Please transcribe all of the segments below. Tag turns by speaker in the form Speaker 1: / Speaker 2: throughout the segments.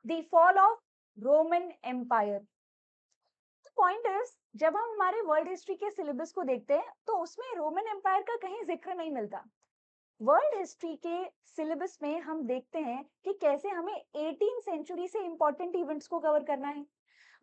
Speaker 1: The fall of Roman empire. Point is, जब हम हमारे वर्ल्ड हिस्ट्री के सिलेबस को देखते हैं तो उसमें रोमन एम्पायर का कहीं जिक्र नहीं मिलता। वर्ल्ड हिस्ट्री के सिलेबस में हम देखते हैं कि कैसे हमें 18 सेंचुरी से इंपॉर्टेंट इवेंट्स को कवर करना है।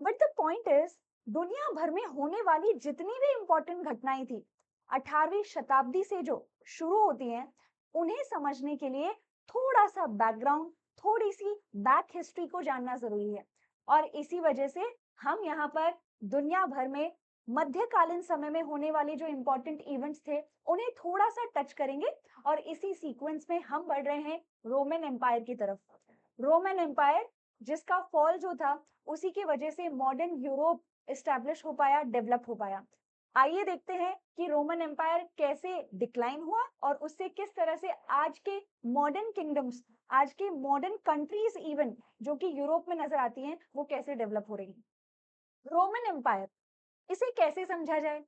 Speaker 1: बट द पॉइंट इज, दुनिया भर में होने वाली जितनी भी इंपॉर्टेंट घटनाएं थी 18वीं शताब्दी से जो शुरू होती हैं, उन्हें समझने के लिए थोड़ा सा बैकग्राउंड, थोड़ी सी बैक हिस्ट्री को जानना जरूरी है। और इसी वजह से हम यहाँ पर दुनिया भर में मध्यकालीन समय में होने वाले जो इंपॉर्टेंट इवेंट्स थे उन्हें थोड़ा सा टच करेंगे। और इसी सीक्वेंस में हम बढ़ रहे हैं रोमन एम्पायर की तरफ। रोमन एम्पायर जिसका फॉल जो था, उसी की वजह से मॉडर्न यूरोप एस्टैब्लिश हो पाया, डेवलप हो पाया। आइए देखते हैं कि रोमन एम्पायर कैसे डिक्लाइन हुआ और उससे किस तरह से आज के मॉडर्न किंगडम्स, आज के मॉडर्न कंट्रीज इवन जो कि यूरोप में नजर आती हैं, वो कैसे डेवलप हो रही हैं। रोमन एम्पायर, इसे कैसे समझा जाए?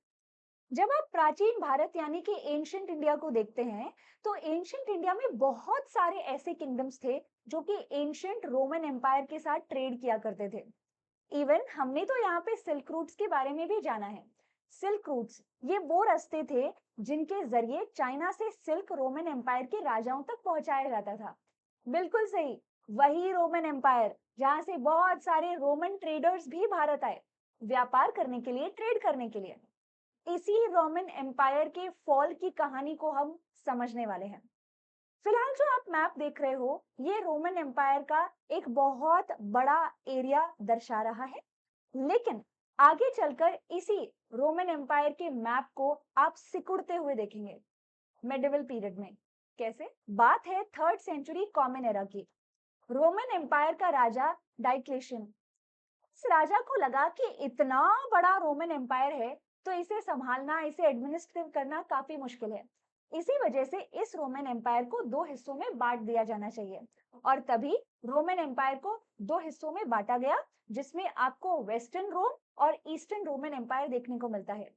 Speaker 1: जब आप प्राचीन भारत यानी कि एंशियंट इंडिया को देखते हैं, तो एंशियंट इंडिया में बहुत सारे ऐसे किंगडम्स थे जो कि एंशियंट रोमन एम्पायर के साथ ट्रेड किया करते थे। इवन हमने तो यहाँ पे सिल्क रूट्स के बारे में भी जाना है। सिल्क रूट्स ये वो रास्ते थे जिनके जरिए चाइना से सिल्क रोमन एम्पायर के राजाओं तक पहुंचाया जाता था। बिल्कुल सही, वही रोमन एम्पायर जहां से बहुत सारे रोमन ट्रेडर्स भी भारत आए व्यापार करने के लिए, ट्रेड करने के लिए। इसी रोमन एम्पायर के फॉल की कहानी को हम समझने वाले हैं। फिलहाल जो आप मैप देख रहे हो, ये रोमन एम्पायर का एक बहुत बड़ा एरिया दर्शा रहा है। लेकिन आगे चलकर इसी रोमन एम्पायर के मैप को आप सिकुड़ते हुए देखेंगे मेडिवल पीरियड में। कैसे? बात है 3rd सेंचुरी कॉमन एरा की। रोमन एम्पायर का राजा डाइक्लेशियन, इस राजा को लगा कि इतना बड़ा रोमन एम्पायर है तो इसे संभालना, इसे एडमिनिस्ट्रेट करना काफी मुश्किल है। इसी वजह से इस रोमन एम्पायर को दो हिस्सों में बांट दिया जाना चाहिए। और तभी रोमन एम्पायर को दो हिस्सों में बांटा गया, जिसमें आपको वेस्टर्न रोम और ईस्टर्न रोमन एम्पायर देखने को मिलता है।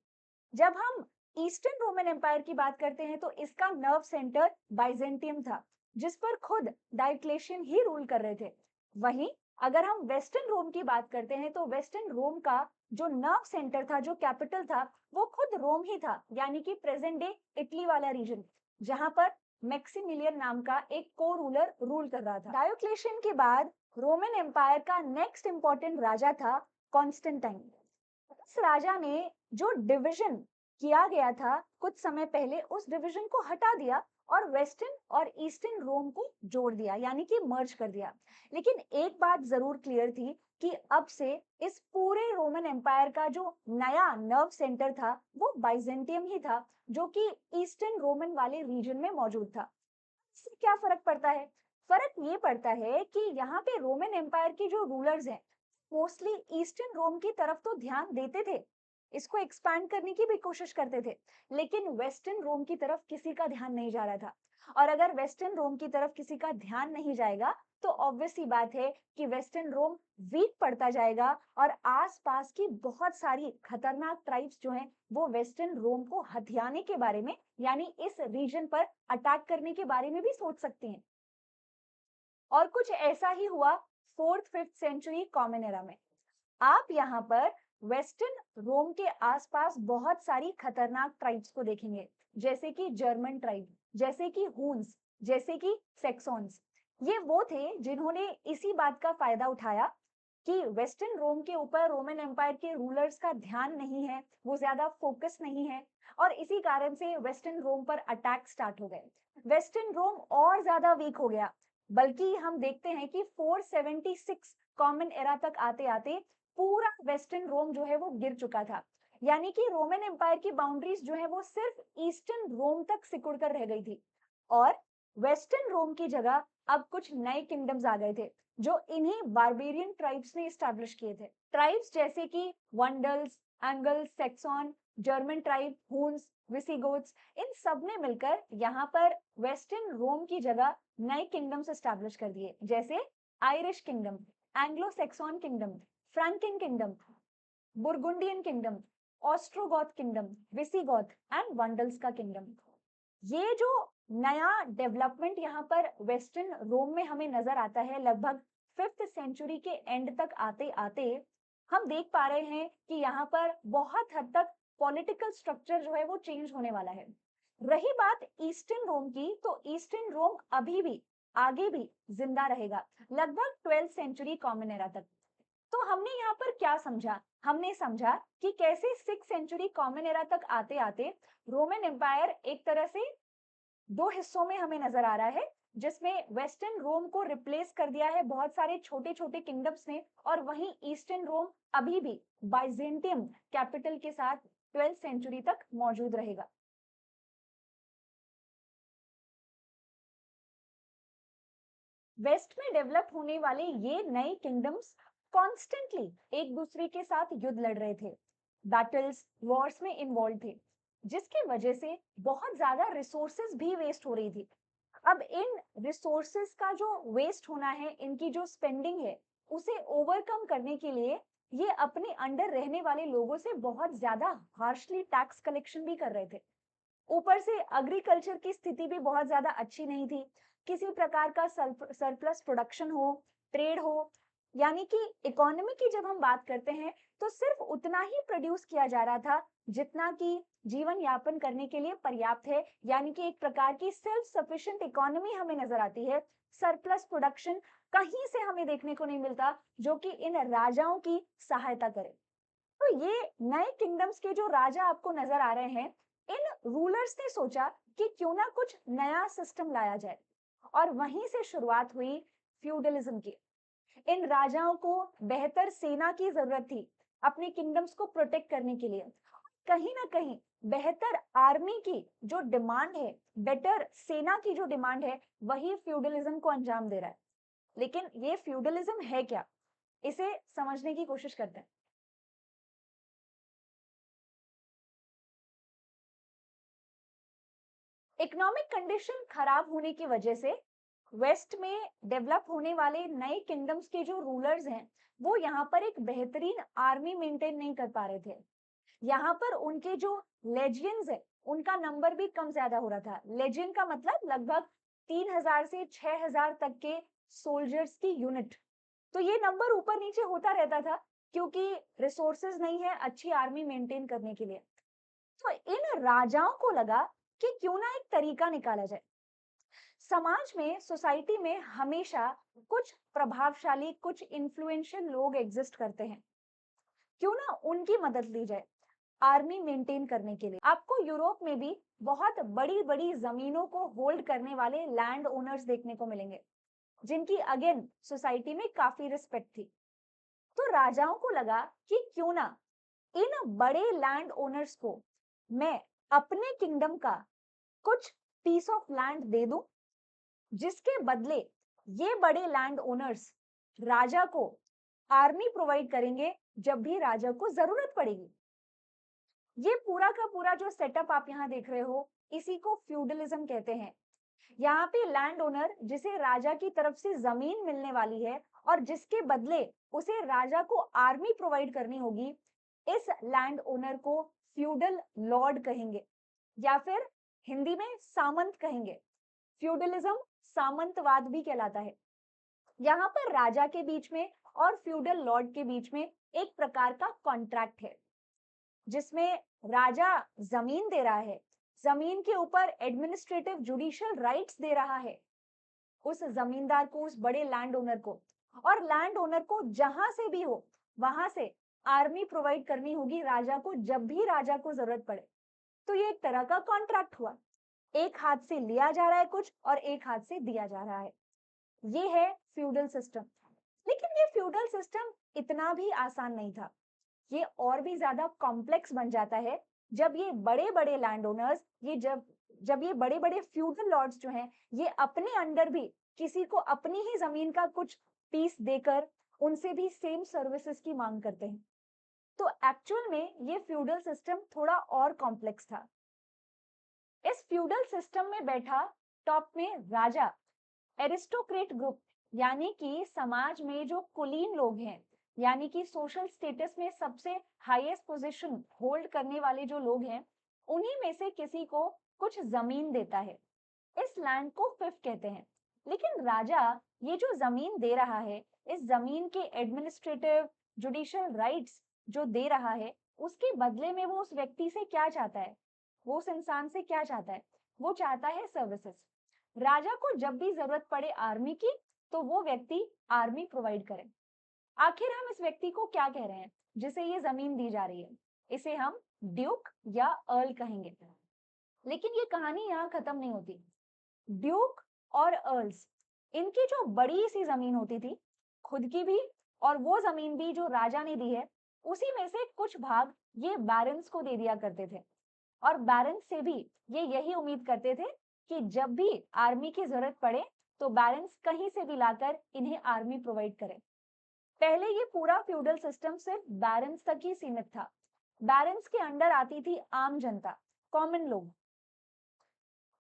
Speaker 1: जब हम ईस्टर्न रोमन एम्पायर की बात करते हैं तो इसका नर्व सेंटर बाइजेंटियम था, जिस पर खुद डाइक्लेशियन ही रूल कर रहे थे। वहीं अगर हम वेस्टर्न रोम की बात करते हैं तो वेस्टर्न रोम का जो नर्व सेंटर था, जो कैपिटल था, वो खुद रोम ही था, यानी कि प्रेजेंट डे इटली वाला रीजन, जहां पर मैक्सिमिलियन नाम का एक को रूलर रूल कर रहा था। डायोक्लेशियन के बाद रोमन एम्पायर का नेक्स्ट इंपॉर्टेंट राजा था कॉन्स्टेंटाइन। इस राजा ने जो डिवीजन किया गया था कुछ समय पहले, उस डिवीजन को हटा दिया और वेस्टर्न और ईस्टर्न रोम को जोड़ दिया, यानी कि मर्ज कर दिया। लेकिन एक बात जरूर क्लियर थी कि अब से इस पूरे रोमन एम्पायर का जो नया नर्व सेंटर था वो बाइजेंटियम ही था, जो कि ईस्टर्न रोमन वाले रीजन में मौजूद था। इससे क्या फर्क पड़ता है? फर्क ये पड़ता है कि यहाँ पे रोमन एम्पायर के जो रूलर्स हैं मोस्टली ईस्टर्न रोम की तरफ तो ध्यान देते थे, इसको एक्सपैंड करने की भी कोशिश करते थे, लेकिन वेस्टर्न रोम की तरफ किसी का ध्यान नहीं जा रहा था। और अगर वेस्टर्न रोम की तरफ किसी का ध्यान नहीं जाएगा तो ऑब्वियस सी बात है कि वेस्टर्न रोम वीक पड़ता जाएगा और आसपास की बहुत सारी खतरनाक ट्राइब्स जो हैं वो वेस्टर्न रोम को हथियाने के बारे में, यानी इस रीजन पर अटैक करने के बारे में भी सोच सकती हैं। और कुछ ऐसा ही हुआ 4th-5th सेंचुरी कॉमन एरा में। आप यहाँ पर वेस्टर्न रोम के आसपास बहुत सारी खतरनाक ट्राइब्स को देखेंगे, जैसे कि जर्मन ट्राइब, जैसे कि हून्स, जैसे कि सेक्सॉन्स। ये वो थे जिन्होंने इसी बात का फायदा उठाया कि वेस्टर्न रोम के ऊपर रोमन एम्पायर के रूलर्स का ध्यान नहीं है, वो ज्यादा फोकस नहीं है, और इसी कारण से वेस्टर्न रोम पर अटैक स्टार्ट हो गए। वेस्टर्न रोम और ज्यादा वीक हो गया, बल्कि हम देखते हैं कि 476 कॉमन एरा तक आते आते पूरा वेस्टर्न रोम जो है वो गिर चुका था। यानी कि रोमन एम्पायर की बाउंड्रीज जो है वो सिर्फ ईस्टर्न रोम तक सिकुड़ कर रह गई थी। और वेस्टर्न रोम की जगह अब कुछ नए किंगडम्स आ गए थे जो इन्हीं बारबेरियन ट्राइब्स ने स्टैब्लिश किए थे। ट्राइब्स जैसे कि वंडल्स, एंगल्स, सेक्सॉन, जर्मन ट्राइब, हून्स, विसिगोथ्स, इन सब ने मिलकर यहाँ पर वेस्टर्न रोम की जगह नए किंगडम्स स्टैब्लिश कर दिए, जैसे Irish kingdom, Anglo Saxon kingdom, Frankish kingdom, Burgundian kingdom, Ostrogoth kingdom, Visigoth and Vandals का किंगडम। ये जो नया डेवलपमेंट यहाँ पर वेस्टर्न रोम में हमें नजर आता है लगभग 5th सेंचुरी के एंड तक आते आते हम देख पा रहे हैं कि यहाँ पर बहुत हद तक पॉलिटिकल स्ट्रक्चर जो है वो चेंज होने वाला है। रही बात ईस्टर्न रोम की, तो ईस्टर्न रोम अभी भी आगे भी जिंदा रहेगा लगभग 12th सेंचुरी कॉमन एरा तक। तो हमने यहाँ पर क्या समझा? हमने समझा कि कैसे 6th सेंचुरी कॉमन एरा तक आते आते रोमन एम्पायर एक तरह से दो हिस्सों में हमें नजर आ रहा है, जिसमें वेस्टर्न रोम को रिप्लेस कर दिया है बहुत सारे छोटे छोटे किंगडम्स ने, और वहीं ईस्टर्न रोम अभी भी बाइजेंटियम कैपिटल के साथ 12th सेंचुरी तक मौजूद रहेगा। वेस्ट में डेवलप होने वाले ये नए किंगडम्स कॉन्स्टेंटली एक दूसरे के साथ युद्ध लड़ रहे थे, बैटल्स वॉर्स में इन्वॉल्व थे, जिसकी वजह से बहुत ज्यादा रिसोर्सेज भी वेस्ट हो रही थी। अब इन रिसोर्सेज का जो वेस्ट होना है, इनकी जो स्पेंडिंग है, उसे ओवरकम करने के लिए ये अपने अंडर रहने वाले लोगों से बहुत ज्यादा हार्शली टैक्स कलेक्शन भी कर रहे थे। ऊपर से एग्रीकल्चर की स्थिति भी बहुत ज्यादा अच्छी नहीं थी, किसी प्रकार का सरप्लस प्रोडक्शन हो, ट्रेड हो, यानी कि इकोनॉमी की जब हम बात करते हैं तो सिर्फ उतना ही प्रोड्यूस किया जा रहा था जितना कि जीवन यापन करने के लिए पर्याप्त है, यानी कि एक प्रकार की सेल्फ सफिशिएंट इकोनॉमी हमें नजर आती है। सरप्लस प्रोडक्शन कहीं से हमें देखने को नहीं मिलता जो कि इन राजाओं की सहायता करे। तो ये नए किंगडम्स के जो राजा आपको नजर आ रहे हैं, इन रूलर्स ने सोचा कि क्यों ना कुछ नया सिस्टम लाया जाए, और वहीं से शुरुआत हुई फ्यूडलिज्म की। इन राजाओं को बेहतर सेना की जरूरत थी अपने किंगडम्स को प्रोटेक्ट करने के लिए। कहीं ना कहीं बेहतर आर्मी की जो डिमांड है, बेटर सेना की जो डिमांड है, वही फ्यूडलिज्म को अंजाम दे रहा है। लेकिन ये फ्यूडलिज्म है क्या, इसे समझने की कोशिश करते हैं। इकोनॉमिक कंडीशन खराब होने की वजह से वेस्ट में डेवलप होने वाले नए किंगडम्स के जो रूलर्स हैं, वो यहाँ पर एक बेहतरीन आर्मी मेंटेन नहीं कर पा रहे थे। यहाँ पर उनके जो लेजियंस है, उनका नंबर भी कम ज्यादा हो रहा था। लेजियन का मतलब लगभग 3000 से 6000 तक के सोल्जर्स की यूनिट। तो ये नंबर ऊपर नीचे होता रहता था क्योंकि रिसोर्सेज नहीं है अच्छी आर्मी मेंटेन करने के लिए। तो इन राजाओं को लगा कि क्यों ना एक तरीका निकाला जाए। समाज में, सोसाइटी में हमेशा कुछ प्रभावशाली, कुछ इन्फ्लुएंशियल लोग एग्जिस्ट करते हैं, क्यों ना उनकी मदद ली जाए आर्मी मेंटेन करने के लिए। आपको यूरोप में भी बहुत बड़ी बड़ी जमीनों को होल्ड करने वाले लैंड ओनर्स देखने को मिलेंगे, जिनकी अगेन सोसाइटी में काफी रिस्पेक्ट थी। तो राजाओं को लगा कि क्यों ना इन बड़े लैंड ओनर्स को मैं अपने किंगडम का कुछ पीस ऑफ लैंड दे दूं, जिसके बदले ये बड़े लैंड ओनर्स राजा को आर्मी प्रोवाइड करेंगे जब भी राजा को जरूरत पड़ेगी। ये पूरा का पूरा जो सेटअप आप यहाँ देख रहे हो, इसी को फ्यूडलिज्म कहते हैं। यहाँ पे लैंड ओनर, जिसे राजा की तरफ से जमीन मिलने वाली है और जिसके बदले उसे राजा को आर्मी प्रोवाइड करनी होगी, इस लैंड ओनर को फ्यूडल लॉर्ड कहेंगे, या फिर हिंदी में सामंत कहेंगे। फ्यूडलिज्म सामंतवाद भी कहलाता है। यहाँ पर राजा के बीच में और फ्यूडल लॉर्ड के बीच में एक प्रकार का कॉन्ट्रैक्ट है, जिसमें राजा जमीन दे रहा है, जमीन के ऊपर एडमिनिस्ट्रेटिव जुडिशियल राइट्स दे रहा है उस जमींदार को, उस बड़े लैंड ओनर को, और लैंड ओनर को जहां से भी हो वहां से आर्मी प्रोवाइड करनी होगी राजा को जब भी राजा को जरूरत पड़े। तो ये एक तरह का कॉन्ट्रैक्ट हुआ, एक हाथ से लिया जा रहा है कुछ और एक हाथ से दिया जा रहा है। ये है फ्यूडल सिस्टम। लेकिन ये फ्यूडल सिस्टम इतना भी आसान नहीं था, ये और भी ज्यादा कॉम्प्लेक्स बन जाता है जब ये बड़े बड़े लैंड ओनर्स, ये जब जब ये बड़े बड़े फ्यूडल लॉर्ड्स जो हैं, ये अपने अंडर भी किसी को अपनी ही जमीन का कुछ पीस देकर उनसे भी सेम सर्विसेज की मांग करते हैं। तो एक्चुअल में ये फ्यूडल सिस्टम थोड़ा और कॉम्प्लेक्स था। इस फ्यूडल सिस्टम में बैठा टॉप में राजा, एरिस्टोक्रेट ग्रुप, यानी कि समाज में जो कुलीन लोग हैं, यानी कि सोशल स्टेटस में सबसे हाईएस्ट पोजीशन होल्ड करने वाले जो लोग हैं, उन्हीं में से किसी को कुछ जमीन देता है। इस लैंड को फिफ कहते हैं। लेकिन राजा ये जो जमीन दे रहा है, इस जमीन के एडमिनिस्ट्रेटिव जुडिशियल राइट्स जो दे रहा है, उसके बदले में वो उस व्यक्ति से क्या चाहता है, वो उस इंसान से क्या चाहता है? वो चाहता है सर्विसेज। राजा को जब भी जरूरत पड़े आर्मी की, तो वो व्यक्ति आर्मी प्रोवाइड करे। आखिर हम इस व्यक्ति को क्या कह रहे हैं जिसे ये जमीन दी जा रही है? इसे हम ड्यूक या अर्ल कहेंगे। लेकिन ये कहानी यहाँ खत्म नहीं होती। ड्यूक और अर्ल्स, इनकी जो बड़ी सी जमीन होती थी, खुद की भी और वो जमीन भी जो राजा ने दी है, उसी में से कुछ भाग ये बैरन्स को दे दिया करते थे। और बैरन्स से भी ये यही उम्मीद करते थे कि जब भी आर्मी की जरूरत पड़े तो बैरन्स कहीं से भी लाकर इन्हें आर्मी प्रोवाइड करे। पहले ये पूरा फ्यूडल सिस्टम सिर्फ बैरन्स तक ही सीमित था। बैरन्स के अंडर आती थी आम जनता, कॉमन लोग।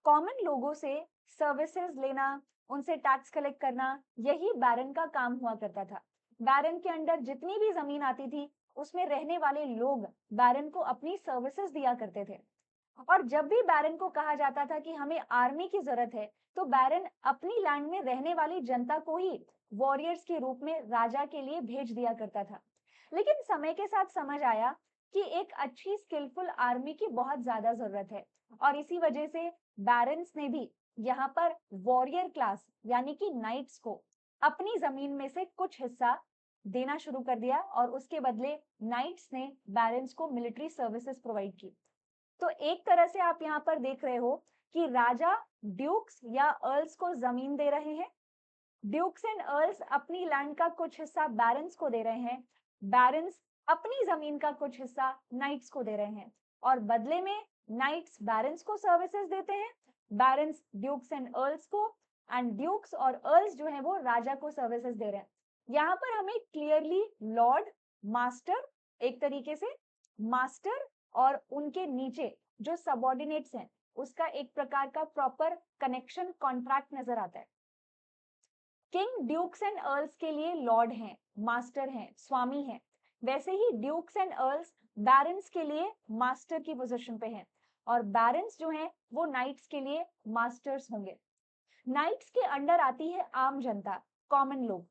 Speaker 1: कॉमन लोगों से सर्विसेज लेना, उनसे टैक्स कलेक्ट करना, यही बैरन का काम हुआ करता था। बैरन के अंडर जितनी भी जमीन आती थी, उसमें रहने वाले लोग बैरन को अपनी सर्विसेज दिया करते थे। और जब भी बैरन को कहा जाता था कि हमें आर्मी की जरूरत है, तो बैरन अपनी लैंड में रहने वाली जनता को ही वॉरियर्स के रूप में राजा के लिए भेज दिया करता था। लेकिन समय के साथ समझ आया कि एक अच्छी स्किलफुल आर्मी की बहुत ज्यादा जरूरत है, और इसी वजह से बैरन्स ने भी यहाँ पर वॉरियर क्लास यानी कि नाइट्स को अपनी जमीन में से कुछ हिस्सा देना शुरू कर दिया, और उसके बदले नाइट्स ने बैरन्स को मिलिट्री सर्विसेज प्रोवाइड की। तो एक तरह से आप यहाँ पर देख रहे हो कि राजा ड्यूक्स या अर्ल्स को जमीन दे रहे हैं, ड्यूक्स एंड अर्ल्स अपनी लैंड का कुछ हिस्सा बैरन्स को दे रहे हैं, बैरन्स अपनी जमीन का कुछ हिस्सा नाइट्स को दे रहे हैं, और बदले में नाइट्स बैरन्स को सर्विसेज देते हैं, बैरन्स ड्यूक्स एंड अर्ल्स को, एंड ड्यूक्स और अर्ल्स जो है वो राजा को सर्विसेज दे रहे हैं। यहाँ पर हमें क्लियरली लॉर्ड, मास्टर, एक तरीके से मास्टर और उनके नीचे जो सबऑर्डिनेट्स हैं, उसका एक प्रकार का प्रॉपर कनेक्शन कॉन्ट्रैक्ट नजर आता है। किंग ड्यूक्स एंड अर्ल्स के लिए लॉर्ड हैं, मास्टर हैं, स्वामी हैं। वैसे ही ड्यूक्स एंड अर्ल्स बैरन्स के लिए मास्टर की पोजीशन पे हैं, और बैरन्स जो हैं वो नाइट्स के लिए मास्टर्स होंगे। नाइट्स के अंडर आती है आम जनता, कॉमन लोग।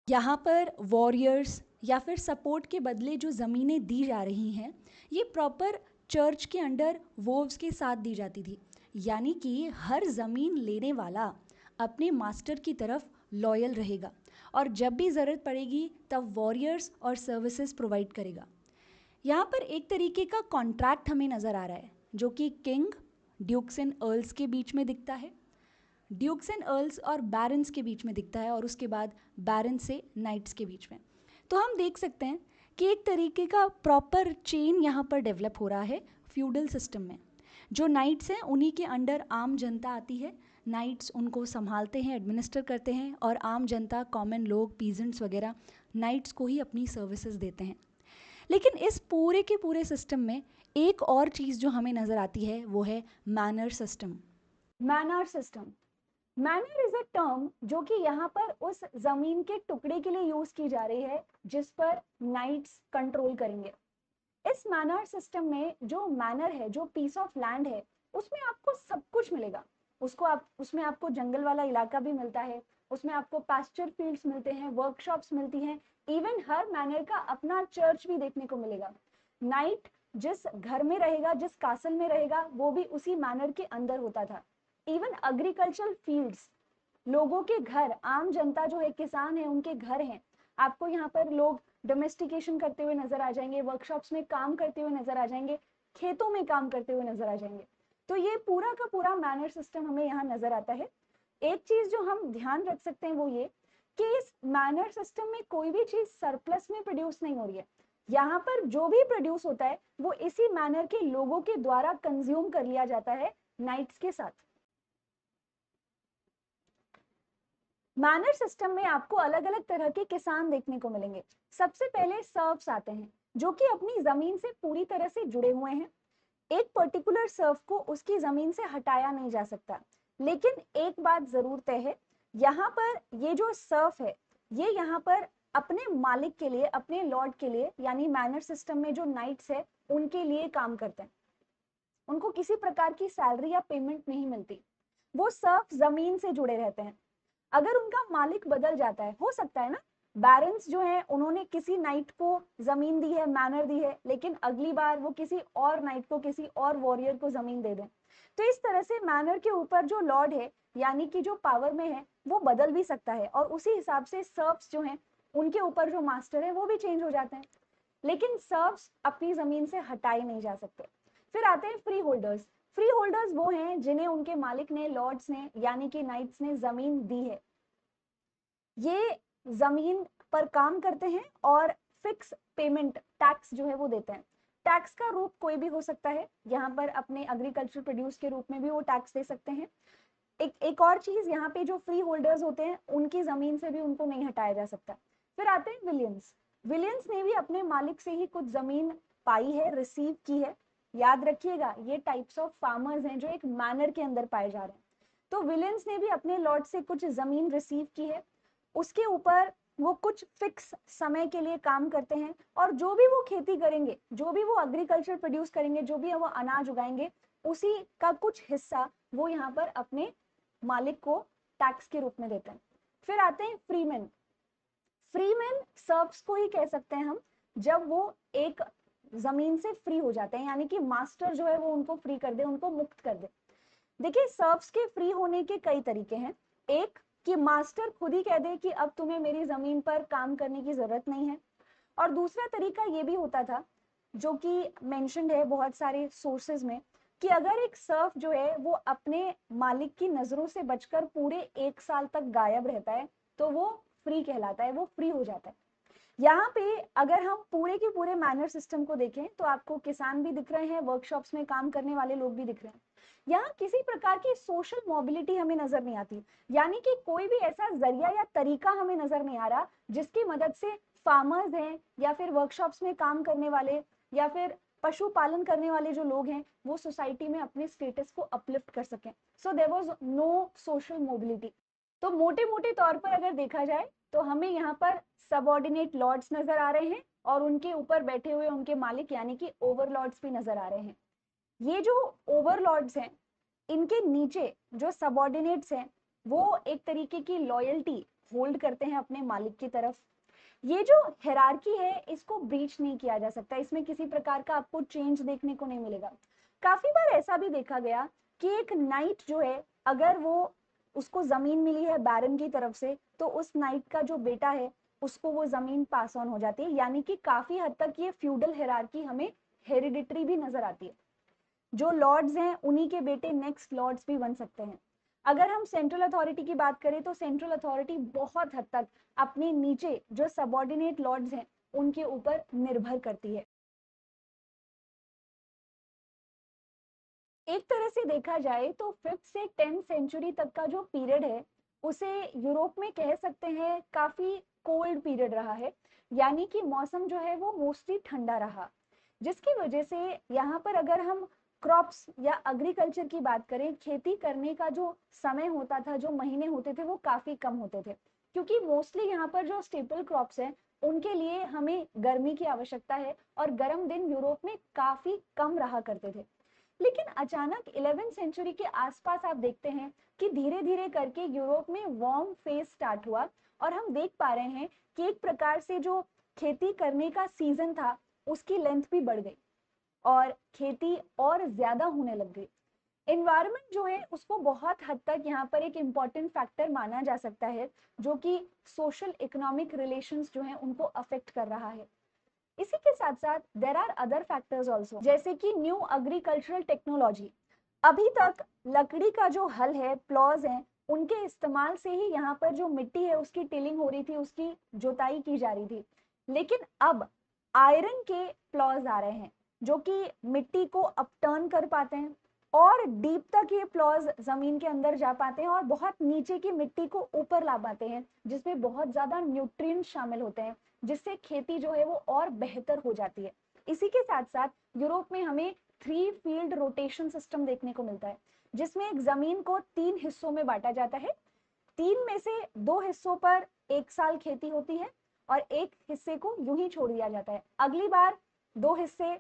Speaker 2: यहाँ पर वॉरियर्स या फिर सपोर्ट के बदले जो ज़मीनें दी जा रही हैं, ये प्रॉपर चर्च के अंडर वोव्स के साथ दी जाती थी। यानी कि हर ज़मीन लेने वाला अपने मास्टर की तरफ लॉयल रहेगा, और जब भी ज़रूरत पड़ेगी तब वॉरियर्स और सर्विसेज प्रोवाइड करेगा। यहाँ पर एक तरीके का कॉन्ट्रैक्ट हमें नज़र आ रहा है, जो कि किंग, ड्यूक्स एंड अर्ल्स के बीच में दिखता है, ड्यूक्स एंड अर्ल्स और बैरन्स के बीच में दिखता है, और उसके बाद बैरन्स से नाइट्स के बीच में। तो हम देख सकते हैं कि एक तरीके का प्रॉपर चेन यहाँ पर डेवलप हो रहा है फ्यूडल सिस्टम में। जो नाइट्स हैं उन्हीं के अंडर आम जनता आती है, नाइट्स उनको संभालते हैं, एडमिनिस्टर करते हैं, और आम जनता, कॉमन लोग, पीजेंट्स वगैरह नाइट्स को ही अपनी सर्विसेज देते हैं। लेकिन इस पूरे के पूरे सिस्टम में एक और चीज़ जो हमें नज़र आती है वो है manner system.
Speaker 1: Manner system, manner is a term जो कि यहाँ पर उस जमीन के टुकड़े के लिए यूज की जा रही है जिस पर नाइट्स कंट्रोल करेंगे। इस मैनर सिस्टम में जो मैनर है, जो पीस ऑफ लैंड है, उसमें आपको सब कुछ मिलेगा। उसमें आपको जंगल वाला इलाका भी मिलता है, उसमें आपको पास्चर फील्ड्स मिलते हैं, वर्कशॉप्स मिलती हैं, इवन हर मैनर का अपना चर्च भी देखने को मिलेगा। नाइट जिस घर में रहेगा, जिस कासल में रहेगा, वो भी उसी मैनर के अंदर होता था। इवन एग्रीकल्चरल फील्ड्स, लोगों के घर, आम जनता जो है, किसान है, उनके घर हैं, आपको यहाँ पर लोग डोमेस्टिकेशन करते हुए नजर आ जाएंगे, वर्कशॉप्स में काम करते हुए नजर आ जाएंगे, खेतों में काम करते हुए नजर आ जाएंगे। तो ये पूरा का पूरा मैनर सिस्टम हमें यहाँ नजर आता है। एक चीज जो हम ध्यान रख सकते हैं वो ये कि इस मैनर सिस्टम में कोई भी चीज सरप्लस में प्रोड्यूस नहीं हो रही है। यहाँ पर जो भी प्रोड्यूस होता है वो इसी मैनर के लोगों के द्वारा कंज्यूम कर लिया जाता है नाइट्स के साथ। मैनर सिस्टम में आपको अलग अलग तरह के किसान देखने को मिलेंगे। सबसे पहले सर्फ्स आते हैं जो कि अपनी जमीन से पूरी तरह से जुड़े हुए हैं। एक पर्टिकुलर सर्फ को उसकी जमीन से हटाया नहीं जा सकता। लेकिन एक बात जरूर तय है, यहाँ पर ये जो सर्फ है, ये यहाँ पर अपने मालिक के लिए, अपने लॉर्ड के लिए, यानी मैनर सिस्टम में जो नाइट्स है उनके लिए काम करते हैं। उनको किसी प्रकार की सैलरी या पेमेंट नहीं मिलती, वो सर्फ जमीन से जुड़े रहते हैं। अगर उनका मालिक बदल जाता है, हो सकता है ना, बैरन्स जो है उन्होंने किसी नाइट को जमीन दी है, मैनर दी है, लेकिन अगली बार वो किसी और नाइट को, किसी और वॉरियर को जमीन दे दें। तो इस तरह से मैनर के ऊपर जो लॉर्ड है, यानी कि जो पावर में है, वो बदल भी सकता है, और उसी हिसाब से सर्व्स जो हैं उनके ऊपर जो मास्टर है वो भी चेंज हो जाते हैं। लेकिन सर्व्स अपनी जमीन से हटाए नहीं जा सकते। फिर आते हैं फ्री होल्डर्स। फ्री होल्डर्स वो हैं जिन्हें उनके मालिक ने, लॉर्ड्स ने यानी कि नाइट्स ने जमीन दी है। ये जमीन पर काम करते हैं और फिक्स पेमेंट, टैक्स जो है वो देते हैं। टैक्स का रूप कोई भी हो सकता है, यहाँ पर अपने एग्रीकल्चर प्रोड्यूस के रूप में भी वो टैक्स दे सकते हैं। एक और चीज, यहाँ पे जो फ्री होल्डर्स होते हैं उनकी जमीन से भी उनको नहीं हटाया जा सकता। फिर आते हैं विलियंस। विलियंस ने भी अपने मालिक से ही कुछ जमीन पाई है, रिसीव की है। याद रखिएगा, ये टाइप्स ऑफ फार्मर्स हैं जो एक मैनर के अंदर पाए जा रहे हैं। तो विलियंस ने भी अपने लॉर्ड से कुछ जमीन रिसीव की है, उसके ऊपर वो कुछ फिक्स समय के लिए काम करते हैं, और जो भी वो खेती करेंगे, जो भी वो एग्रीकल्चर प्रोड्यूस करेंगे, जो भी वो अनाज उगाएंगे, उसी का कुछ हिस्सा वो यहाँ पर अपने मालिक को टैक्स के रूप में देते हैं। फिर आते हैं फ्रीमैन। फ्रीमैन सर्व्स को ही कह सकते हैं हम, जब वो एक जमीन से फ्री हो जाते हैं, यानी कि मास्टर जो है वो उनको फ्री कर दे, उनको मुक्त कर दे। देखिए, सर्व्स के फ्री होने के कई तरीके हैं। एक, कि मास्टर खुद ही कह दे कि अब तुम्हें मेरी जमीन पर काम करने की जरूरत नहीं है। और दूसरा तरीका ये भी होता था, जो कि मेंशन्ड है बहुत सारे सोर्सेज में, कि अगर एक सर्फ जो है वो अपने मालिक की नजरों से बचकर पूरे 1 साल तक गायब रहता है, तो वो फ्री कहलाता है, वो फ्री हो जाता है। यहाँ पे अगर हम पूरे के पूरे मैनर सिस्टम को देखें तो आपको किसान भी दिख रहे हैं, वर्कशॉप्स में काम करने वाले लोग भी दिख रहे हैं। यहाँ किसी प्रकार की सोशल मोबिलिटी हमें नजर नहीं आती, यानी कि कोई भी ऐसा जरिया या तरीका हमें नजर नहीं आ रहा जिसकी मदद से फार्मर्स हैं या फिर वर्कशॉप्स में काम करने वाले या फिर पशुपालन करने वाले जो लोग हैं वो सोसाइटी में अपने स्टेटस को अपलिफ्ट कर सकें। So there was no social mobility. तो मोटे मोटे तौर पर अगर देखा जाए तो हमें यहाँ पर सबऑर्डिनेट लॉर्ड्स नजर आ रहे हैं और उनके ऊपर बैठे हुए उनके मालिक यानी कि ओवरलॉर्ड्स भी नजर आ रहे हैं। ये जो ओवरलॉर्ड्स हैं, इनके नीचे जो सबऑर्डिनेट्स हैं वो एक तरीके की लॉयल्टी होल्ड करते हैं अपने मालिक की तरफ। ये जो हिरार्की है इसको ब्रीच नहीं किया जा सकता, इसमें किसी प्रकार का आपको चेंज देखने को नहीं मिलेगा। काफी बार ऐसा भी देखा गया कि एक नाइट जो है, अगर वो उसको जमीन मिली है बैरन की तरफ से, तो उस नाइट का जो बेटा है उसको वो जमीन पास ऑन हो जाती है, यानी कि काफी हद तक ये फ्यूडल हिरार्की हमें हेरिडिटरी भी नजर आती है। जो लॉर्ड्स हैं उन्हीं के बेटे नेक्स्ट लॉर्ड्स भी बन सकते हैं। अगर हम सेंट्रल अथॉरिटी की बात करें तो सेंट्रल अथॉरिटी बहुत हद तक अपने नीचे जो सबऑर्डिनेट लॉर्ड्स हैं उनके ऊपर निर्भर करती है। एक तरह से देखा जाए तो 5th से 10th सेंचुरी तक का जो पीरियड है उसे यूरोप में कह सकते हैं काफी कोल्ड पीरियड रहा है, यानी कि मौसम जो है वो मोस्टली ठंडा रहा, जिसकी वजह से यहाँ पर अगर हम क्रॉप्स या एग्रीकल्चर की बात करें, खेती करने का जो समय होता था, जो महीने होते थे वो काफी कम होते थे, क्योंकि मोस्टली यहाँ पर जो स्टेपल क्रॉप्स हैं उनके लिए हमें गर्मी की आवश्यकता है और गर्म दिन यूरोप में काफी कम रहा करते थे। लेकिन अचानक 11th सेंचुरी के आसपास आप देखते हैं कि धीरे धीरे करके यूरोप में वार्म फेज स्टार्ट हुआ, और हम देख पा रहे हैं कि एक प्रकार से जो खेती करने का सीजन था उसकी लेंथ भी बढ़ गई और खेती और ज्यादा होने लग गई। एनवायरनमेंट जो है उसको बहुत हद तक यहाँ पर एक इम्पॉर्टेंट फैक्टर माना जा सकता है, जो कि सोशल इकोनॉमिक रिलेशंस जो है उनको अफेक्ट कर रहा है। इसी के साथ साथ there are other factors also, जैसे कि न्यू एग्रीकल्चरल टेक्नोलॉजी। अभी तक लकड़ी का जो हल है, प्लॉज है, उनके इस्तेमाल से ही यहाँ पर जो मिट्टी है उसकी टिलिंग हो रही थी, उसकी जुताई की जा रही थी। लेकिन अब आयरन के प्लॉज आ रहे हैं जो कि मिट्टी को अपटर्न कर पाते हैं और डीप तक ये प्लॉज जमीन के अंदर जा पाते हैं और बहुत नीचे की मिट्टी को ऊपर ला पाते हैं, जिसमें बहुत ज्यादा न्यूट्रिएंट शामिल होते हैं, जिससे खेती जो है वो और बेहतर हो जाती है। इसी के साथ साथ यूरोप में हमें 3 फील्ड रोटेशन सिस्टम देखने को मिलता है, जिसमें एक जमीन को 3 हिस्सों में बांटा जाता है। 3 में से 2 हिस्सों पर 1 साल खेती होती है और एक हिस्से को यूं ही छोड़ दिया जाता है। अगली बार 2 हिस्से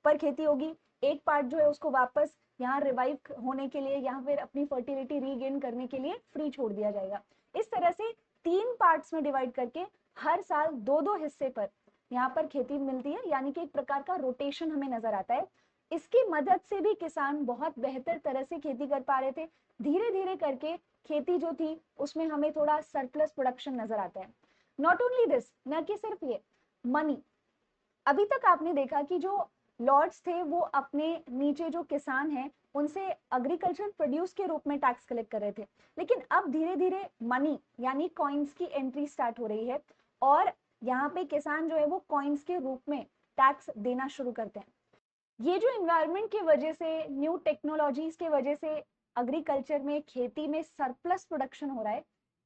Speaker 1: पर खेती होगी, एक पार्ट जो है उसको वापस यहाँ रिवाइव होने के लिए या फिर अपनी फर्टिलिटी रीगेन करने के लिए फ्री छोड़ दिया जाएगा। इस तरह से 3 पार्ट्स में डिवाइड करके हर साल 2-2 हिस्से पर यहाँ पर खेती मिलती है, यानी कि एक प्रकार का रोटेशन हमें नजर आता है। इसकी मदद से भी किसान बहुत बेहतर तरह से खेती कर पा रहे थे। धीरे धीरे करके खेती जो थी उसमें हमें थोड़ा सरप्लस प्रोडक्शन नजर आता है। नॉट ओनली दिस, न कि सिर्फ ये, मनी, अभी तक आपने देखा कि जो लॉर्ड्स थे वो अपने नीचे जो किसान हैं उनसे एग्रीकल्चर प्रोड्यूस के रूप में टैक्स कलेक्ट कर रहे थे, लेकिन अब धीरे धीरे मनी यानी कॉइन्स की एंट्री स्टार्ट हो रही है और यहाँ पे किसान जो है वो कॉइन्स के रूप में टैक्स देना शुरू करते हैं। ये जो इन्वायरमेंट की वजह से, न्यू टेक्नोलॉजीज के वजह से एग्रीकल्चर में, खेती में सरप्लस प्रोडक्शन हो रहा है,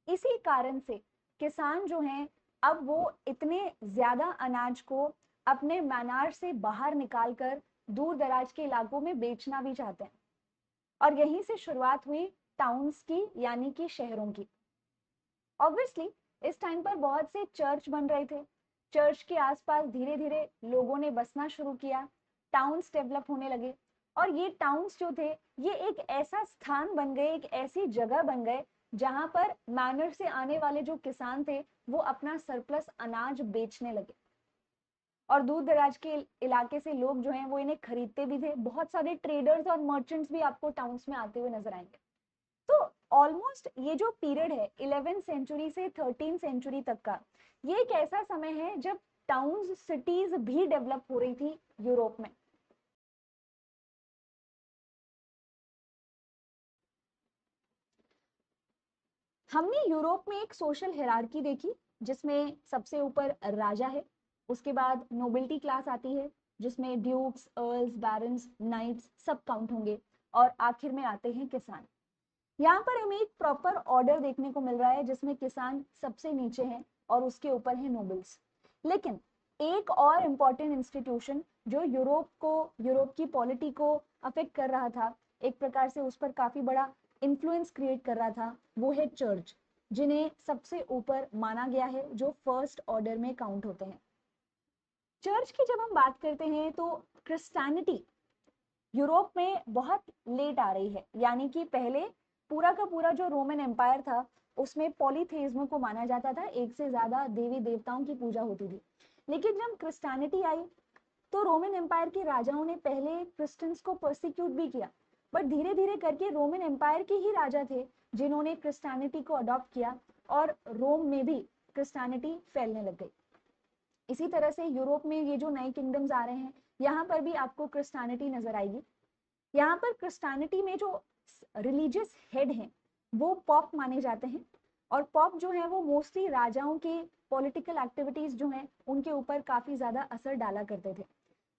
Speaker 1: इसी कारण से किसान जो हैं अब वो इतने ज्यादा अनाज को अपने मैनार से बाहर निकालकर दूर दराज के इलाकों में बेचना भी चाहते हैं। और यहीं से शुरुआत हुई टाउन्स की, यानी कि शहरों की। ऑब्वियसली इस टाइम पर बहुत से चर्च बन रहे थे, चर्च के आसपास धीरे धीरे लोगों ने बसना शुरू किया, टाउन्स डेवलप होने लगे और ये टाउन्स जो थे ये एक ऐसा स्थान बन गए, एक ऐसी जगह बन गए जहां पर मैनर से आने वाले जो किसान थे वो अपना सरप्लस अनाज बेचने लगे और दूर दराज के इलाके से लोग जो हैं वो इन्हें खरीदते भी थे। बहुत सारे ट्रेडर्स और मर्चेंट्स भी आपको टाउन्स में आते हुए नजर आएंगे। तो ऑलमोस्ट ये जो पीरियड है 11th सेंचुरी से 13th सेंचुरी तक का, ये एक ऐसा समय है जब टाउन्स, सिटीज भी डेवलप हो रही थी यूरोप में। हमने यूरोप में एक सोशल हिरार्की देखी जिसमें सबसे ऊपर राजा है, उसके बाद नोबिलिटी क्लास आती है जिसमें ड्यूक्स, अर्ल्स, बैरन्स, नाइट्स सब काउंट होंगे और आखिर में आते हैं किसान। यहाँ पर हमें एक प्रॉपर ऑर्डर देखने को मिल रहा है जिसमें किसान सबसे नीचे हैं और उसके ऊपर है नोबल्स। लेकिन एक और इम्पॉर्टेंट इंस्टीट्यूशन जो यूरोप की पॉलिटी को अफेक्ट कर रहा था, एक प्रकार से उस पर काफी बड़ा इन्फ्लुएंस क्रिएट कर रहा था, वो है चर्च, जिन्हें सबसे ऊपर माना गया है, जो फर्स्ट ऑर्डर में काउंट होते हैं। चर्च की जब हम बात करते हैं तो क्रिश्चियनिटी यूरोप में बहुत लेट आ रही है, यानी कि पहले पूरा का पूरा जो रोमन एम्पायर था उसमें पॉलीथेइज्म को माना जाता था, एक से ज्यादा देवी देवताओं की पूजा होती थी। लेकिन जब क्रिश्चियनिटी आई तो रोमन एम्पायर के राजाओं ने पहले क्रिश्चियंस को परसिक्यूट भी किया, बट धीरे धीरे करके रोमन एम्पायर के ही राजा थे जिन्होंने क्रिश्चियनिटी को अडॉप्ट किया और रोम में भी क्रिश्चियनिटी फैलने लग गई। इसी तरह से यूरोप में ये जो नए किंगडम्स आ रहे हैं यहाँ पर भी आपको क्रिश्चियनिटी नजर आएगी। यहाँ पर क्रिश्चियनिटी में जो रिलीजियस हेड हैं वो पॉप माने जाते हैं और पॉप जो है वो मोस्टली राजाओं के पॉलिटिकल एक्टिविटीज जो हैं उनके ऊपर काफी ज्यादा असर डाला करते थे।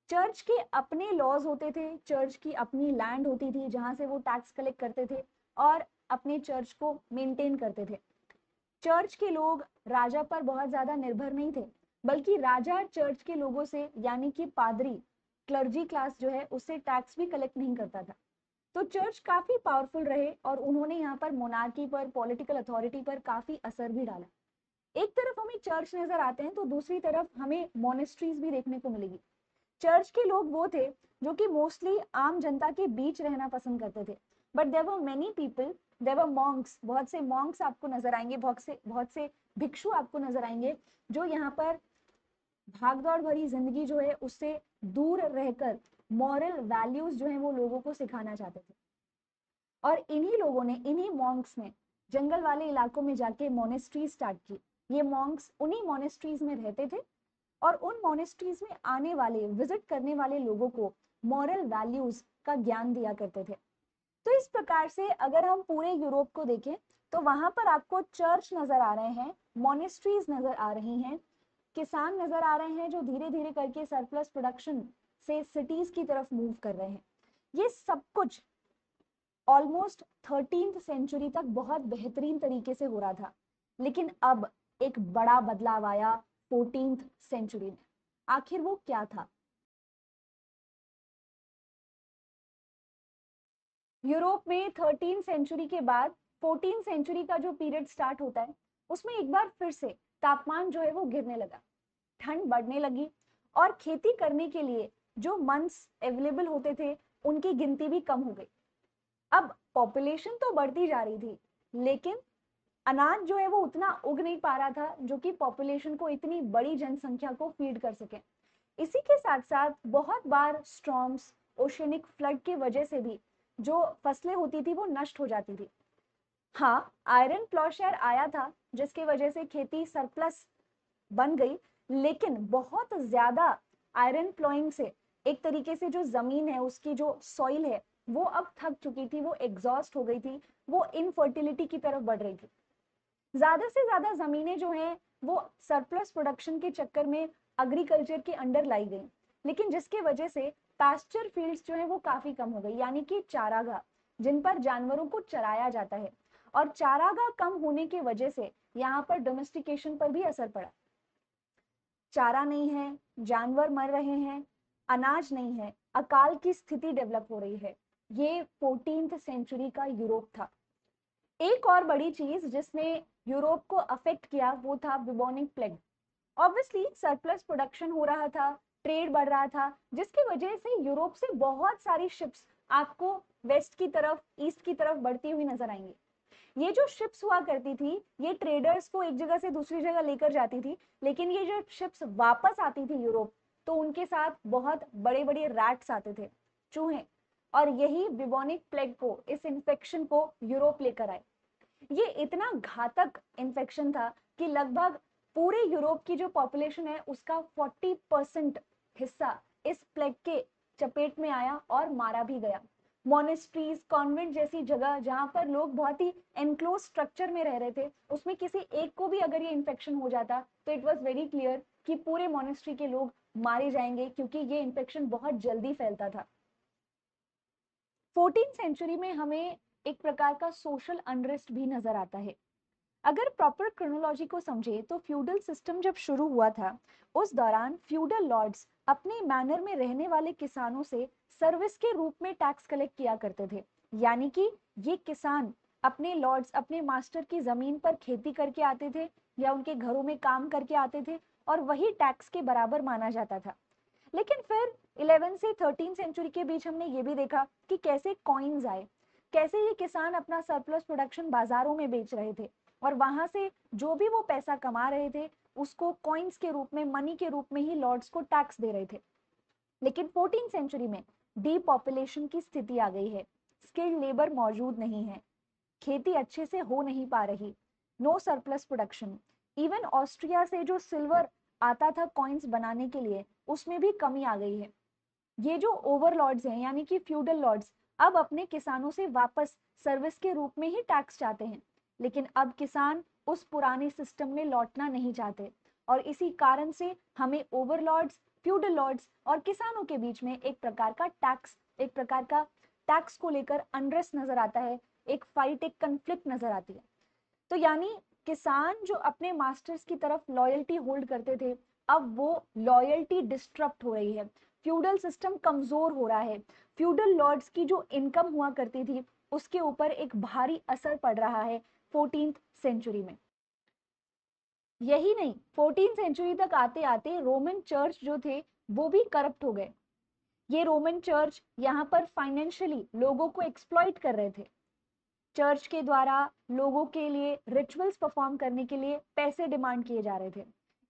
Speaker 1: चर्च के अपने लॉज होते थे, चर्च की अपनी लैंड होती थी जहां से वो टैक्स कलेक्ट करते थे और अपने चर्च को मेंटेन करते थे। चर्च के लोग राजा पर बहुत ज्यादा निर्भर नहीं थे, बल्कि राजा चर्च के लोगों से, यानी कि पादरी, क्लर्जी क्लास जो है उससे टैक्स भी कलेक्ट नहीं करता था। तो चर्च काफी पावरफुल रहे और उन्होंने यहाँ पर मोनार्की पर, पॉलिटिकल अथॉरिटी पर काफी असर भी डाला। एक तरफ हमें चर्च नजर आते हैं तो दूसरी तरफ हमें मोनेस्ट्रीज भी देखने को मिलेगी। चर्च के लोग वो थे जो कि मोस्टली आम जनता के बीच रहना पसंद करते थे, but there were many people, there were monks, बहुत से मॉन्क्स आपको नजर आएंगे, बहुत से भिक्षु आपको नजर आएंगे जो यहाँ पर भागदौड़ भरी जिंदगी जो है उससे दूर रहकर मॉरल वैल्यूज जो है वो लोगों को सिखाना चाहते थे। और इन्हीं लोगों ने, इन्हीं मॉन्क्स ने जंगल वाले इलाकों में जाके मोनेस्ट्री स्टार्ट की। ये मॉन्क्स उन्हीं मोनेस्ट्रीज में रहते थे और उन मोनेस्ट्रीज में आने वाले, विजिट करने वाले लोगों को मॉरल वैल्यूज का ज्ञान दिया करते थे। तो इस प्रकार से अगर हम पूरे यूरोप को देखें तो वहां पर आपको चर्च नजर आ रहे हैं, मोनेस्ट्रीज नजर आ रही हैं, किसान नजर आ रहे हैं जो धीरे धीरे करके सरप्लस प्रोडक्शन से सिटीज की तरफ मूव कर रहे हैं। ये सब कुछ ऑलमोस्ट 13th सेंचुरी तक बहुत बेहतरीन तरीके से हो रहा था, लेकिन अब एक बड़ा बदलाव आया 14th सेंचुरी में। आखिर वो क्या था? यूरोप में 13th सेंचुरी के बाद 14th सेंचुरी का जो पीरियड स्टार्ट होता है उसमें एक बार फिर से तापमान जो है वो गिरने लगा, ठंड बढ़ने लगी और खेती करने के लिए जो मंथ्स अवेलेबल होते थे उनकी गिनती भी कम हो गई। अब पॉपुलेशन तो बढ़ती जा रही थी, लेकिन अनाज जो है वो उतना उग नहीं पा रहा था जो कि पॉपुलेशन को, इतनी बड़ी जनसंख्या को फीड कर सके। इसी के साथ साथ बहुत बार स्टॉर्म्स, ओशनिक फ्लड की वजह से भी जो फसलें होती थी वो नष्ट हो जाती थी। हाँ, आयरन प्लॉशेयर आया था जिसकी वजह से खेती सरप्लस बन गई, लेकिन बहुत ज्यादा आयरन प्लॉइंग से एक तरीके से जो जमीन है, उसकी जो सॉइल है, वो अब थक चुकी थी, वो एग्जॉस्ट हो गई थी, वो इनफर्टिलिटी की तरफ बढ़ रही थी। ज्यादा से ज्यादा जमीनें जो हैं वो सरप्लस प्रोडक्शन के चक्कर में एग्रीकल्चर के अंडर लाई गई, लेकिन जिसकी वजह से पास्चर फील्ड्स जो है वो काफी कम हो गई, यानी कि चारागाह जिन पर जानवरों को चराया जाता है। और चारागाह कम होने की वजह से यहाँ पर डोमेस्टिकेशन पर भी असर पड़ा। चारा नहीं है, जानवर मर रहे हैं, अनाज नहीं है, अकाल की स्थिति डेवलप हो रही है। ये 14th सेंचुरी का यूरोप था। एक और बड़ी चीज जिसने यूरोप को अफेक्ट किया वो था bubonic plague. Obviously surplus production हो रहा था, ट्रेड बढ़ रहा था, जिसकी वजह से यूरोप से बहुत सारी शिप्स आपको वेस्ट की तरफ, ईस्ट की तरफ बढ़ती हुई नजर आएंगी। ये जो शिप्स हुआ करती थी, ये ट्रेडर्स को एक जगह से दूसरी जगह लेकर जाती थी, लेकिन ये जो शिप्स वापस आती थी यूरोप, तो उनके साथ बहुत बड़े बड़े रैट्स आते थे, चूहे, और यही बिबोनिक प्लेग को, इस इन्फेक्शन को यूरोप लेकर आए। ये इतना घातक इन्फेक्शन था कि लगभग पूरे यूरोप की जो पॉपुलेशन है उसका 40% हिस्सा इस प्लेग के चपेट में आया और मारा भी गया। मोनेस्ट्रीज, कॉन्वेंट जैसी जगह जहां पर लोग बहुत ही एनक्लोज स्ट्रक्चर में रह रहे थे, उसमें किसी एक को भी अगर ये इन्फेक्शन हो जाता तो इट वॉज वेरी क्लियर कि पूरे मोनेस्ट्री के लोग मारे जाएंगे, क्योंकि ये इन्फेक्शन बहुत जल्दी फैलता था। 14th सेंचुरी में हमें एक प्रकार का सोशल अनरेस्ट भी नजर आता है। अगर प्रॉपर क्रोनोलॉजी को समझे तो फ्यूडल सिस्टम जब शुरू हुआ था, उस दौरान फ्यूडल लॉर्ड्स अपने मैनर में रहने वाले किसानों से सर्विस के रूप में टैक्स कलेक्ट किया करते थे। यानी कि ये किसान अपने लॉर्ड्स, अपने मास्टर की जमीन पर खेती करके आते थे या उनके घरों में काम करके आते थे, और वही टैक्स के बराबर माना जाता था। लेकिन फिर 11 से 13 सेंचुरी के बीच हमने ये भी देखा कि कैसे कॉइन्स आए, कैसे ये किसान अपना सरप्लस प्रोडक्शन बाजारों में बेच रहे थे, और वहां से जो भी वो पैसा कमा रहे थे उसको कॉइन्स के रूप में, मनी के रूप में ही लॉर्ड्स को टैक्स दे रहे थे। लेकिन 14 सेंचुरी में डीपॉपुलेशन की स्थिति आ गई है, स्किल्ड लेबर मौजूद नहीं है, खेती अच्छे से हो नहीं पा रही, no surplus production. Even Austria से जो सिल्वर आता था कॉइन्स बनाने के लिए, उसमें भी कमी आ गई है। ये जो ओवरलॉर्ड्स हैं, यानी कि फ्यूडल लॉर्ड्स, अब अपने किसानों से वापस सर्विस के रूप में ही टैक्स चाहते हैं, लेकिन अब किसान उस पुराने सिस्टम में लौटना नहीं चाहते, और इसी कारण से हमें ओवरलॉर्ड्स, फ्यूडल लॉर्ड्स और किसानों के बीच में एक प्रकार का टैक्स, एक प्रकार का टैक्स को लेकर अनरेस्ट नजर आता है, एक फाइट, एक कंफ्लिक्ट नजर आती है। तो यानी किसान जो अपने मास्टर्स की तरफ लॉयल्टी होल्ड करते थे, अब वो लॉयल्टी डिस्टरप्ट हो रही है, फ्यूडल सिस्टम कमजोर हो रहा है, फ्यूडल लॉर्ड्स की जो इनकम हुआ करती थी उसके ऊपर एक भारी असर पड़ रहा है 14th सेंचुरी में। यही नहीं, 14th सेंचुरी तक आते आते रोमन चर्च जो थे वो भी करप्ट हो गए। ये रोमन चर्च यहाँ पर फाइनेंशियली लोगों को एक्सप्लॉइट कर रहे थे। चर्च के द्वारा लोगों के लिए रिचुअल्स परफॉर्म करने के लिए पैसे डिमांड किए जा रहे थे।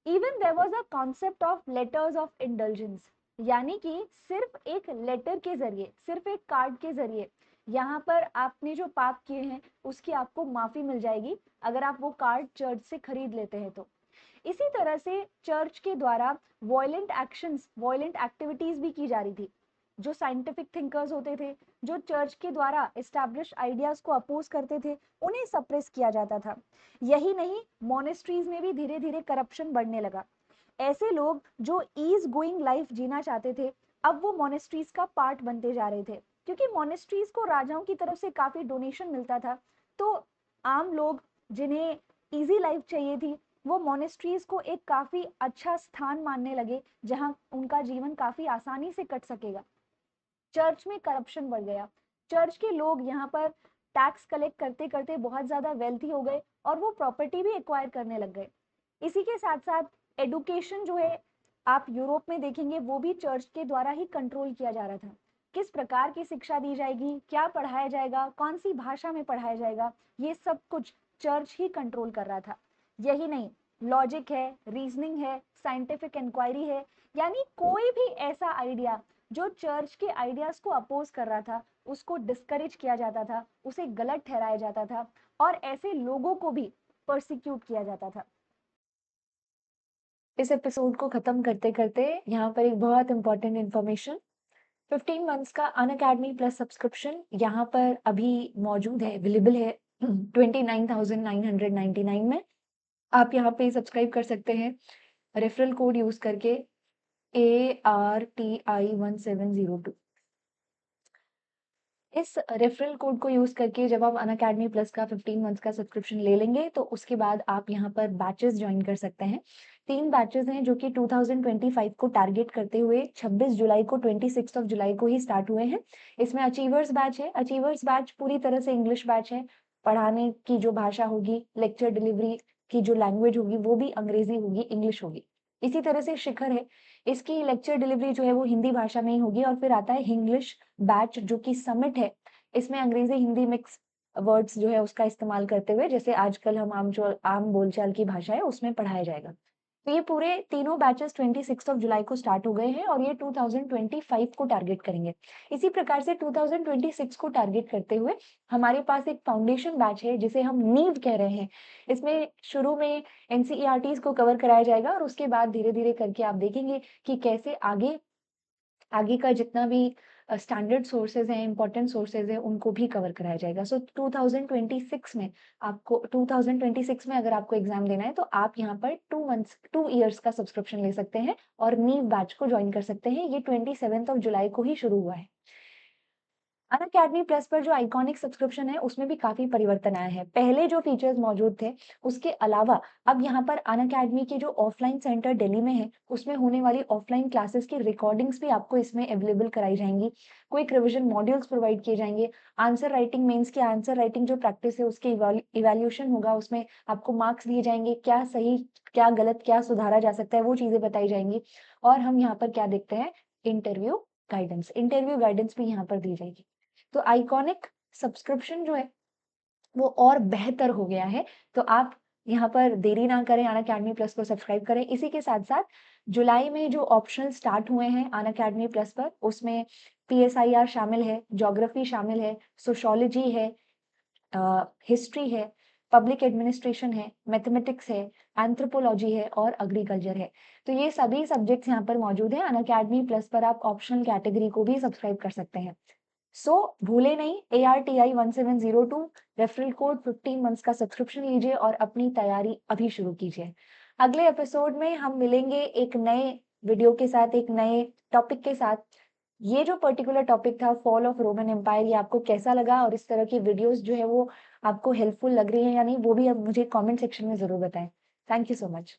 Speaker 1: Even there was a concept of letters of indulgence, यानी कि सिर्फ एक लेटर के जरिए, सिर्फ एक कार्ड के जरिए यहाँ पर आपने जो पाप किए हैं उसकी आपको माफी मिल जाएगी अगर आप वो कार्ड चर्च से खरीद लेते हैं तो। इसी तरह से चर्च के द्वारा वॉयलेंट एक्शंस, वॉयलेंट एक्टिविटीज भी की जा रही थी। जो साइंटिफिक थिंकर्स होते थे, जो चर्च के द्वारा एस्टैब्लिश आइडियाज को अपोज करते थे, उन्हें सप्रेस किया जाता था। यही नहीं, मोनेस्ट्रीज में भी धीरे धीरे करप्शन बढ़ने लगा। ऐसे लोग जो ईज गोइंग लाइफ जीना चाहते थे, अब वो मोनेस्ट्रीज का पार्ट बनते जा रहे थे, क्योंकि मोनेस्ट्रीज को राजाओं की तरफ से काफी डोनेशन मिलता था। तो आम लोग जिन्हें इजी लाइफ चाहिए थी, वो मोनेस्ट्रीज को एक काफी अच्छा स्थान मानने लगे जहां उनका जीवन काफी आसानी से कट सकेगा। चर्च में करप्शन बढ़ गया, चर्च के लोग यहाँ पर टैक्स कलेक्ट करते करते बहुत ज्यादा वेल्थी हो गए और वो प्रॉपर्टी भी एक्वायर करने लग गए। इसी के साथ साथ एडुकेशन जो है, आप यूरोप में देखेंगे वो भी चर्च के द्वारा ही कंट्रोल किया जा रहा था। किस प्रकार की शिक्षा दी जाएगी, क्या पढ़ाया जाएगा, कौन सी भाषा में पढ़ाया जाएगा, ये सब कुछ चर्च ही कंट्रोल कर रहा था। यही नहीं, लॉजिक है, रीजनिंग है, साइंटिफिक इंक्वायरी है, यानी कोई भी ऐसा आइडिया जो चर्च के आइडियाज को अपोज कर रहा था उसको डिस्करेज किया जाता था, उसे गलत ठहराया जाता था और ऐसे लोगों को भी परसिक्यूट किया जाता था। इस एपिसोड को खत्म करते करते यहाँ पर एक बहुत इंपॉर्टेंट इन्फॉर्मेशन, 15 मंथ्स का अनअकैडमी प्लस सब्सक्रिप्शन यहाँ पर अभी मौजूद है, अवेलेबल है 29,999 में। आप यहाँ पे सब्सक्राइब कर सकते हैं रेफरल कोड यूज करके ARTI1702। इस रेफरल कोड को यूज करके जब आप अनअकैडमी प्लस का 15 मंथ्स का सब्सक्रिप्शन ले लेंगे तो उसके बाद आप यहाँ पर बैचेस ज्वाइन कर सकते हैं। 3 बैचेस हैं जो कि 2025 को टारगेट करते हुए 26 जुलाई को 26 जुलाई को ही स्टार्ट हुए हैं। इसमें अचीवर्स बैच है। अचीवर्स बैच पूरी तरह से इंग्लिश बैच है। पढ़ाने की जो भाषा होगी, लेक्चर डिलीवरी की जो लैंग्वेज होगी वो भी अंग्रेजी होगी, इंग्लिश होगी। इसी तरह से शिखर है, इसकी लेक्चर डिलीवरी जो है वो हिंदी भाषा में ही होगी। और फिर आता है इंग्लिश बैच जो कि समिट है, इसमें अंग्रेजी हिंदी मिक्स वर्ड्स जो है उसका इस्तेमाल करते हुए, जैसे आजकल हम आम बोलचाल की भाषा है उसमें पढ़ाया जाएगा। तो ये पूरे तीनों बैचेस 26 जुलाई को स्टार्ट हो गए हैं और ये 2025 को टारगेट करेंगे। इसी प्रकार से 2026 को टारगेट करते हुए हमारे पास एक फाउंडेशन बैच है जिसे हम नीव कह रहे हैं। इसमें शुरू में एनसीईआरटीज को कवर कराया जाएगा और उसके बाद धीरे धीरे करके आप देखेंगे कि कैसे आगे आगे का जितना भी स्टैंडर्ड सोर्सेज हैं, इंपॉर्टेंट सोर्सेज हैं, उनको भी कवर कराया जाएगा। सो 2026 में आपको 2026 में अगर आपको एग्जाम देना है तो आप यहाँ पर 2 ईयर्स का सब्सक्रिप्शन ले सकते हैं और नीव बैच को ज्वाइन कर सकते हैं। ये 27 जुलाई को ही शुरू हुआ है। अनअकैडमी प्लस पर जो आइकॉनिक सब्सक्रिप्शन है उसमें भी काफी परिवर्तन आया है। पहले जो फीचर्स मौजूद थे उसके अलावा अब यहाँ पर अनअकैडमी के जो ऑफलाइन सेंटर दिल्ली में है उसमें होने वाली ऑफलाइन क्लासेस की रिकॉर्डिंग्स भी आपको इसमें अवेलेबल कराई जाएंगी। क्विक रिविजन मॉड्यूल्स प्रोवाइड किए जाएंगे। आंसर राइटिंग, मेंस की आंसर राइटिंग जो प्रैक्टिस है उसके इवैल्यूएशन होगा, उसमें आपको मार्क्स दिए जाएंगे, क्या सही क्या गलत क्या सुधारा जा सकता है वो चीजें बताई जाएंगी। और हम यहाँ पर क्या देखते हैं, इंटरव्यू गाइडेंस भी यहाँ पर दी जाएगी। तो आइकॉनिक सब्सक्रिप्शन जो है वो और बेहतर हो गया है। तो आप यहाँ पर देरी ना करें, अनअकैडमी प्लस को सब्सक्राइब करें। इसी के साथ साथ जुलाई में जो ऑप्शनल स्टार्ट हुए हैं अनअकैडमी प्लस पर, उसमें PSIR शामिल है, ज्योग्राफी शामिल है, सोशोलॉजी है, हिस्ट्री है, पब्लिक एडमिनिस्ट्रेशन है, मैथमेटिक्स है, एंथ्रोपोलॉजी है और एग्रीकल्चर है। तो ये सभी सब्जेक्ट्स यहाँ पर मौजूद हैं। अनअकैडमी प्लस पर आप ऑप्शनल कैटेगरी को भी सब्सक्राइब कर सकते हैं। भूले नहीं, ARTI1702 रेफरल कोड 15 मंथ्स का सब्सक्रिप्शन लीजिए और अपनी तैयारी अभी शुरू कीजिए। अगले एपिसोड में हम मिलेंगे एक नए वीडियो के साथ, एक नए टॉपिक के साथ। ये जो पर्टिकुलर टॉपिक था फॉल ऑफ रोमन एम्पायर, ये आपको कैसा लगा और इस तरह की वीडियोस जो है वो आपको हेल्पफुल लग रही है या नहीं, वो भी अब मुझे कमेंट सेक्शन में जरूर बताएं। Thank you so much.